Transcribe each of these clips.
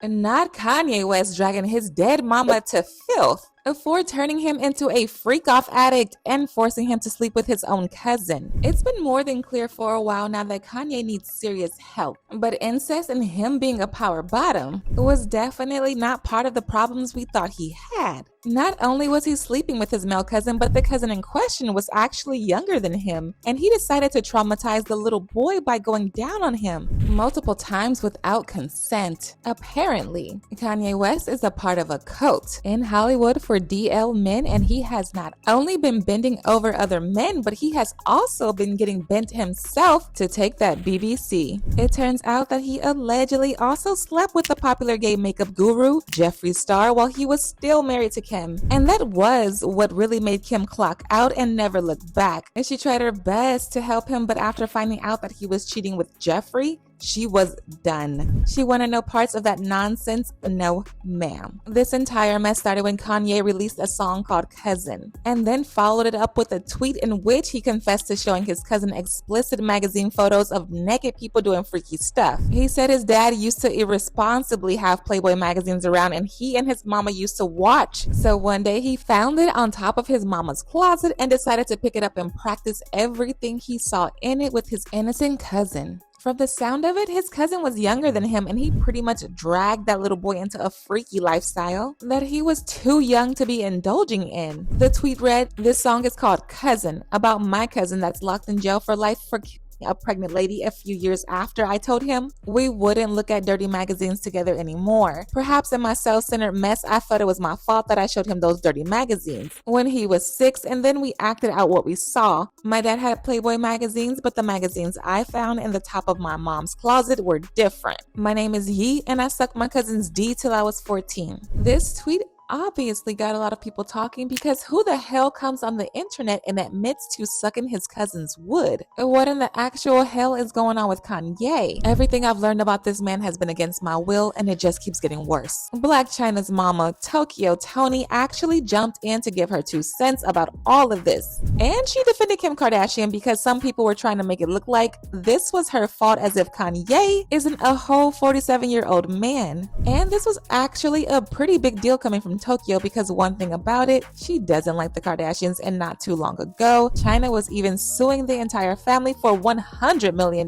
Not Kanye West dragging his dead mama to filth before turning him into a freak-off addict and forcing him to sleep with his own cousin. It's been more than clear for a while now that Kanye needs serious help, but incest and him being a power bottom was definitely not part of the problems we thought he had. Not only was he sleeping with his male cousin, but the cousin in question was actually younger than him, and he decided to traumatize the little boy by going down on him multiple times without consent. Apparently, Kanye West is a part of a cult in Hollywood for DL men, and he has not only been bending over other men, but he has also been getting bent himself to take that BBC. It turns out that he allegedly also slept with the popular gay makeup guru, Jeffree Star, while he was still married to Kim. And that was what really made Kim clock out and never look back. And she tried her best to help him, but after finding out that he was cheating with Jeffree, she was done. She wanted no parts of that nonsense, no ma'am. This entire mess started when Kanye released a song called Cousin, and then followed it up with a tweet in which he confessed to showing his cousin explicit magazine photos of naked people doing freaky stuff. He said his dad used to irresponsibly have Playboy magazines around, and he and his mama used to watch. So one day he found it on top of his mama's closet and decided to pick it up and practice everything he saw in it with his innocent cousin. From the sound of it, his cousin was younger than him, and he pretty much dragged that little boy into a freaky lifestyle that he was too young to be indulging in. The tweet read, "This song is called Cousin, about my cousin that's locked in jail for life for a pregnant lady a few years after I told him we wouldn't look at dirty magazines together anymore. Perhaps in my self-centered mess, I thought it was my fault that I showed him those dirty magazines when he was 6, and then we acted out what we saw. My dad had Playboy magazines, but the magazines I found in the top of my mom's closet were different. My name is Yee, and I sucked my cousin's D till I was 14. This tweet obviously got a lot of people talking, because who the hell comes on the internet and admits to sucking his cousin's wood? What in the actual hell is going on with Kanye? Everything I've learned about this man has been against my will, and it just keeps getting worse. Blac Chyna's mama, Tokyo Toni, actually jumped in to give her 2 cents about all of this. And she defended Kim Kardashian because some people were trying to make it look like this was her fault, as if Kanye isn't a whole 47-year-old man. And this was actually a pretty big deal coming from Tokyo, because one thing about it, she doesn't like the Kardashians, and not too long ago, Chyna was even suing the entire family for $100 million,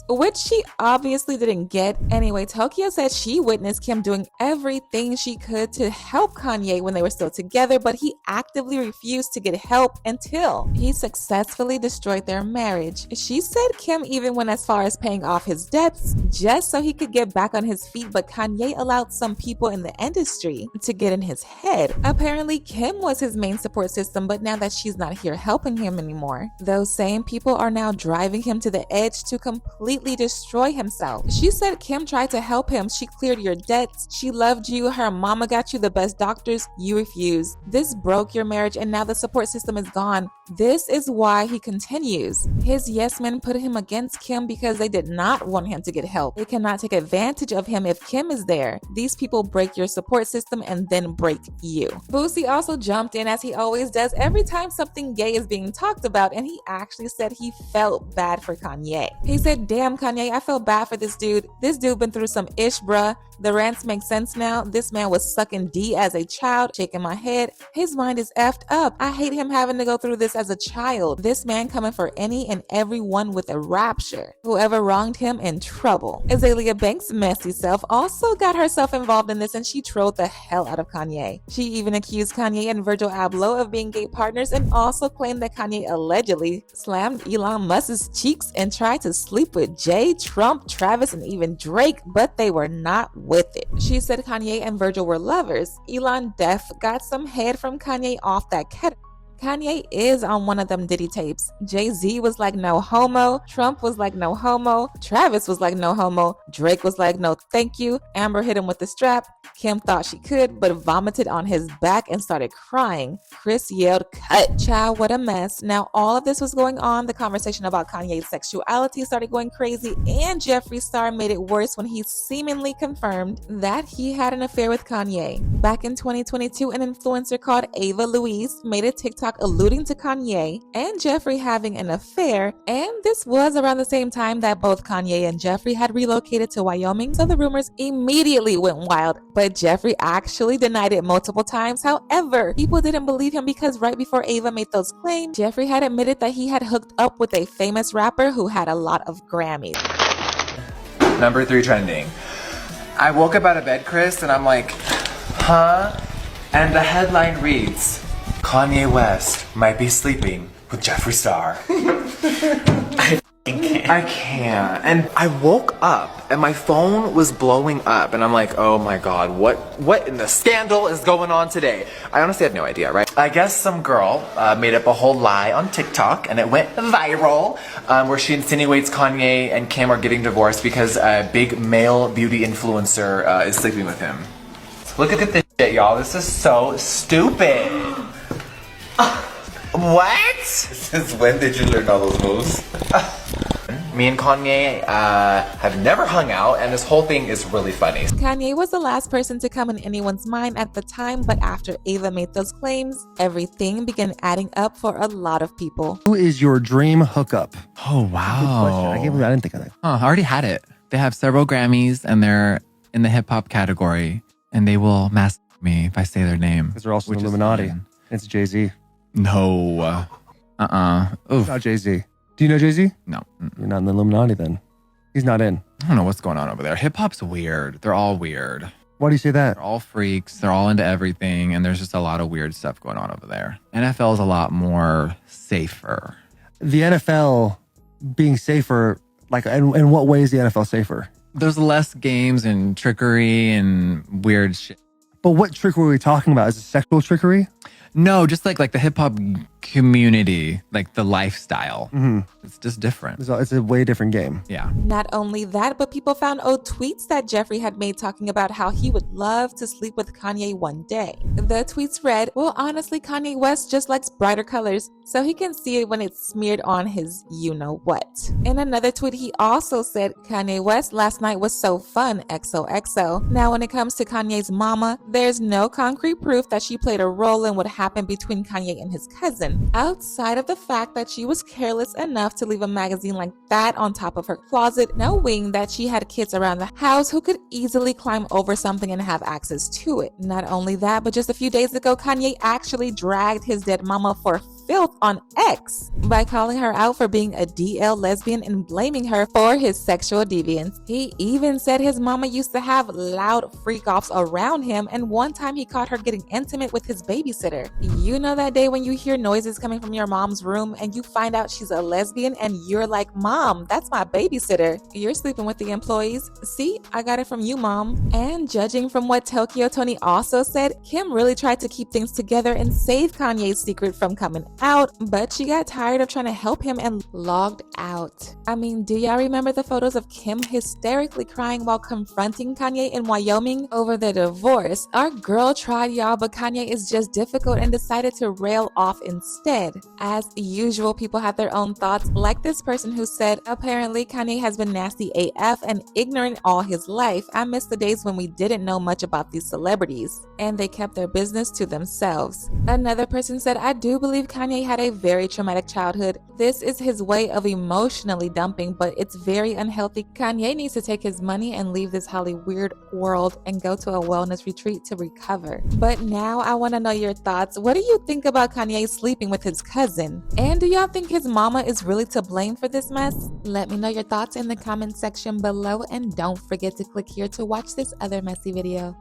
which she obviously didn't get. Anyway, Tokyo said she witnessed Kim doing everything she could to help Kanye when they were still together, but he actively refused to get help until he successfully destroyed their marriage. She said Kim even went as far as paying off his debts just so he could get back on his feet, but Kanye allowed some people in the industry to get in his head. Apparently, Kim was his main support system, but now that she's not here helping him anymore, those same people are now driving him to the edge to completely destroy himself. She said Kim tried to help him. She cleared your debts. She loved you. Her mama got you the best doctors. You refused. This broke your marriage, and now the support system is gone. This is why he continues. His yes men put him against Kim because they did not want him to get help. They cannot take advantage of him if Kim is there. These people break your support system and then break you. Boosie also jumped in, as he always does every time something gay is being talked about, and he actually said he felt bad for Kanye. He said, "Damn, Kanye, I feel bad for this dude. This dude been through some ish, bruh. The rants make sense now. This man was sucking D as a child, shaking my head. His mind is effed up. I hate him having to go through this as a child. This man coming for any and everyone with a rapture. Whoever wronged him, in trouble." Azalea Banks' messy self also got herself involved in this, and she trolled the hell out of Kanye. She even accused Kanye and Virgil Abloh of being gay partners, and also claimed that Kanye allegedly slammed Elon Musk's cheeks and tried to sleep with Jay, Trump, Travis, and even Drake, but they were not with it. She said Kanye and Virgil were lovers. Elon def got some head from Kanye off that cat. Kanye is on one of them Diddy tapes. Jay-Z was like, "No homo." Trump was like, "No homo." Travis was like, "No homo." Drake was like, "No thank you." Amber hit him with the strap. Kim thought she could, but vomited on his back and started crying. Chris yelled, "Cut." Child, what a mess. Now, all of this was going on. The conversation about Kanye's sexuality started going crazy, and Jeffree Star made it worse when he seemingly confirmed that he had an affair with Kanye. Back in 2022, an influencer called Ava Louise made a TikTok TikTok alluding to Kanye and Jeffree having an affair, and this was around the same time that both Kanye and Jeffree had relocated to Wyoming, so the rumors immediately went wild. But Jeffree actually denied it multiple times. However, people didn't believe him because right before Ava made those claims, Jeffree had admitted that he had hooked up with a famous rapper who had a lot of Grammys. Number 3 trending. I woke up out of bed, Chris, and I'm like, huh? And the headline reads, Kanye West might be sleeping with Jeffree Star. I can't. And I woke up and my phone was blowing up and I'm like, oh my god, what in the scandal is going on today? I honestly had no idea, right? I guess some girl made up a whole lie on TikTok and it went viral, where she insinuates Kanye and Kim are getting divorced because a big male beauty influencer is sleeping with him. Look at this shit, y'all. This is so stupid. What? Since when did you learn all those moves? Me and Kanye have never hung out, and this whole thing is really funny. Kanye was the last person to come in anyone's mind at the time, but after Ava made those claims, everything began adding up for a lot of people. Who is your dream hookup? Oh, Good question. wow. I can't believe I didn't think of that. I already had it. They have several Grammys and they're in the hip hop category and they will mask me if I say their name. Because they're also which the is Illuminati. fine. It's Jay-Z. No. Oof. Not Jay-Z. Do you know Jay-Z? No. You're not in the Illuminati then. He's not in. I don't know what's going on over there. Hip hop's weird. They're all weird. Why do you say that? They're all freaks. They're all into everything. And there's just a lot of weird stuff going on over there. NFL is a lot more safer. The NFL being safer, like, in what way is the NFL safer? There's less games and trickery and weird shit. But what trickery are we talking about? Is it sexual trickery? No, just like the hip hop community, like the lifestyle. Mm-hmm. It's just different. It's a way different game. Yeah. Not only that, but people found old tweets that Jeffree had made talking about how he would love to sleep with Kanye one day. The tweets read, well, honestly, Kanye West just likes brighter colors, so he can see it when it's smeared on his you-know-what. In another tweet, he also said, Kanye West last night was so fun, XOXO. Now, when it comes to Kanye's mama, there's no concrete proof that she played a role in what happened between Kanye and his cousin, outside of the fact that she was careless enough to leave a magazine like that on top of her closet, knowing that she had kids around the house who could easily climb over something and have access to it. Not only that, but just a few days ago, Kanye actually dragged his dead mama for filth on X by calling her out for being a DL lesbian and blaming her for his sexual deviance. He even said his mama used to have loud freak-offs around him, and one time he caught her getting intimate with his babysitter. You know that day when you hear noises coming from your mom's room and you find out she's a lesbian and you're like, Mom, that's my babysitter. You're sleeping with the employees. See, I got it from you, Mom. And judging from what Tokyo Tony also said, Kim really tried to keep things together and save Kanye's secret from coming out, but she got tired of trying to help him and logged out. I mean, do y'all remember the photos of Kim hysterically crying while confronting Kanye in Wyoming over the divorce? Our girl tried, y'all, but Kanye is just difficult and decided to rail off instead. As usual, people have their own thoughts, like this person who said, apparently Kanye has been nasty AF and ignorant all his life. I miss the days when we didn't know much about these celebrities and they kept their business to themselves. Another person said, I do believe Kanye had a very traumatic childhood. This is his way of emotionally dumping, but it's very unhealthy. Kanye needs to take his money and leave this Hollywood weird world and go to a wellness retreat to recover. But now I want to know your thoughts. What do you think about Kanye sleeping with his cousin? And do y'all think his mama is really to blame for this mess? Let me know your thoughts in the comment section below, and don't forget to click here to watch this other messy video.